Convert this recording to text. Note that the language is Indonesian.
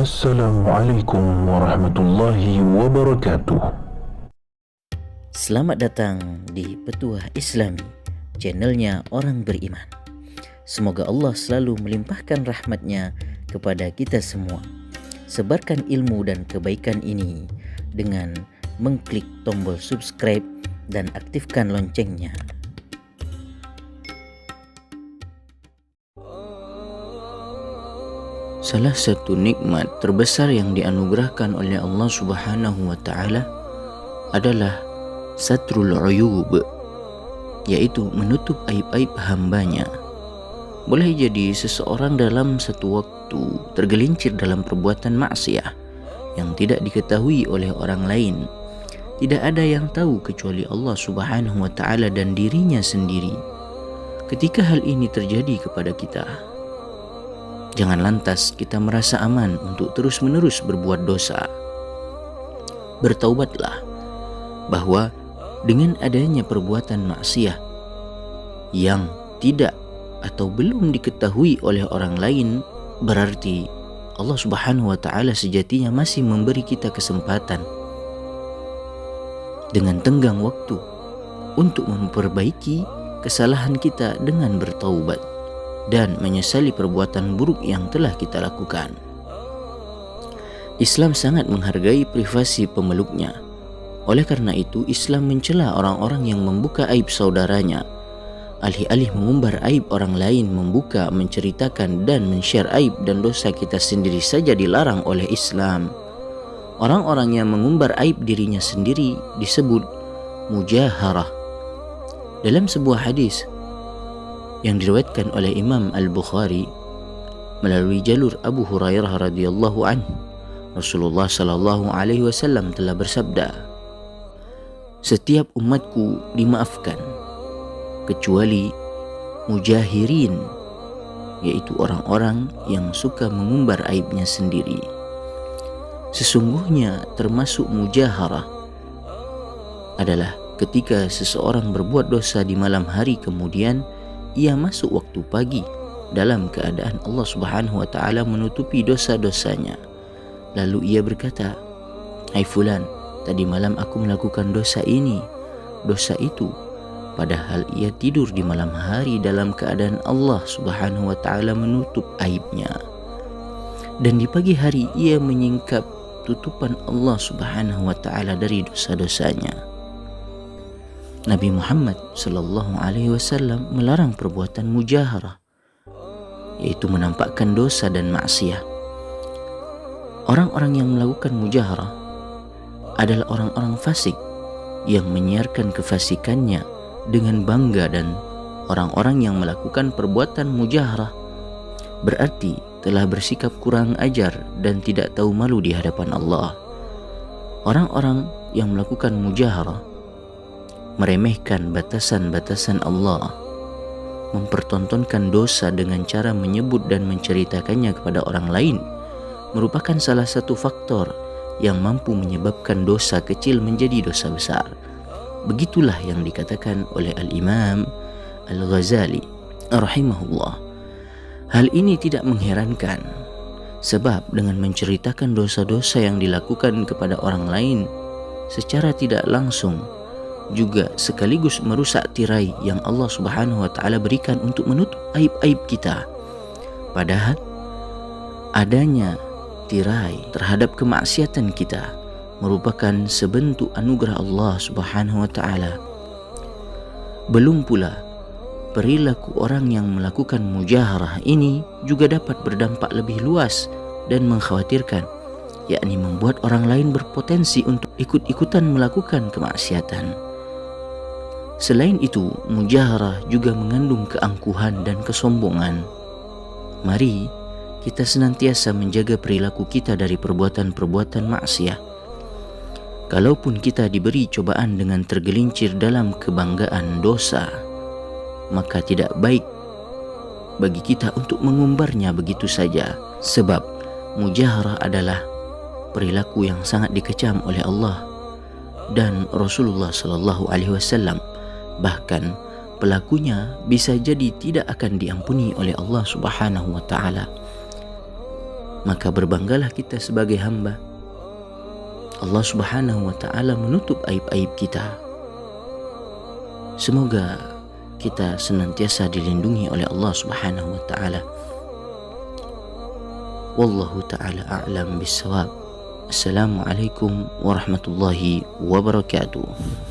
Assalamualaikum warahmatullahi wabarakatuh. Selamat datang di Petuah Islami, channelnya orang beriman. Semoga Allah selalu melimpahkan rahmatnya kepada kita semua. Sebarkan ilmu dan kebaikan ini dengan mengklik tombol subscribe dan aktifkan loncengnya. Salah satu nikmat terbesar yang dianugerahkan oleh Allah Subhanahu wa taala adalah satrul uyub, yaitu menutup aib-aib hambanya. Boleh jadi seseorang dalam satu waktu tergelincir dalam perbuatan maksiat yang tidak diketahui oleh orang lain. Tidak ada yang tahu kecuali Allah Subhanahu wa taala dan dirinya sendiri. Ketika hal ini terjadi kepada kita, jangan lantas kita merasa aman untuk terus-menerus berbuat dosa. Bertaubatlah bahwa dengan adanya perbuatan maksiat yang tidak atau belum diketahui oleh orang lain, berarti Allah Subhanahu wa taala sejatinya masih memberi kita kesempatan dengan tenggang waktu untuk memperbaiki kesalahan kita dengan bertaubat dan menyesali perbuatan buruk yang telah kita lakukan. Islam sangat menghargai privasi pemeluknya. Oleh karena itu, Islam mencela orang-orang yang membuka aib saudaranya. Alih-alih mengumbar aib orang lain, membuka, menceritakan dan men-share aib dan dosa kita sendiri saja dilarang oleh Islam. Orang-orang yang mengumbar aib dirinya sendiri disebut mujaharah. Dalam sebuah hadis yang diriwayatkan oleh Imam Al-Bukhari melalui jalur Abu Hurairah radhiyallahu anhu, Rasulullah sallallahu alaihi wasallam telah bersabda, "Setiap umatku dimaafkan kecuali mujahirin, yaitu orang-orang yang suka mengumbar aibnya sendiri. Sesungguhnya termasuk mujaharah adalah ketika seseorang berbuat dosa di malam hari, kemudian ia masuk waktu pagi dalam keadaan Allah Subhanahu wa taala menutupi dosa-dosanya. Lalu ia berkata, 'Hai fulan, tadi malam aku melakukan dosa ini, dosa itu.' Padahal ia tidur di malam hari dalam keadaan Allah Subhanahu wa taala menutup aibnya. Dan di pagi hari ia menyingkap tutupan Allah Subhanahu wa taala dari dosa-dosanya." Nabi Muhammad sallallahu alaihi wasallam melarang perbuatan mujaharah, yaitu menampakkan dosa dan maksiat. Orang-orang yang melakukan mujaharah adalah orang-orang fasik yang menyiarkan kefasikannya dengan bangga, dan orang-orang yang melakukan perbuatan mujaharah berarti telah bersikap kurang ajar dan tidak tahu malu di hadapan Allah. Orang-orang yang melakukan mujaharah meremehkan batasan-batasan Allah, mempertontonkan dosa dengan cara menyebut dan menceritakannya kepada orang lain, merupakan salah satu faktor yang mampu menyebabkan dosa kecil menjadi dosa besar. Begitulah yang dikatakan oleh Al-Imam Al-Ghazali rahimahullah. Hal ini tidak mengherankan, sebab dengan menceritakan dosa-dosa yang dilakukan kepada orang lain secara tidak langsung juga sekaligus merusak tirai yang Allah Subhanahu wa taala berikan untuk menutup aib-aib kita. Padahal adanya tirai terhadap kemaksiatan kita merupakan sebentuk anugerah Allah Subhanahu wa taala. Belum pula perilaku orang yang melakukan mujaharah ini juga dapat berdampak lebih luas dan mengkhawatirkan, yakni membuat orang lain berpotensi untuk ikut-ikutan melakukan kemaksiatan. Selain itu, mujaharah juga mengandung keangkuhan dan kesombongan. Mari kita senantiasa menjaga perilaku kita dari perbuatan-perbuatan maksiat. Kalaupun kita diberi cobaan dengan tergelincir dalam kebanggaan dosa, maka tidak baik bagi kita untuk mengumbarnya begitu saja, sebab mujaharah adalah perilaku yang sangat dikecam oleh Allah dan Rasulullah sallallahu alaihi wasallam. Bahkan pelakunya bisa jadi tidak akan diampuni oleh Allah Subhanahu wa taala. maka berbanggalah kita sebagai hamba. Allah Subhanahu wa Ta'ala menutup aib-aib kita. Semoga kita senantiasa dilindungi oleh Allah Subhanahu wa Ta'ala. Wallahu ta'ala a'lam bissawab. Assalamualaikum warahmatullahi wabarakatuh.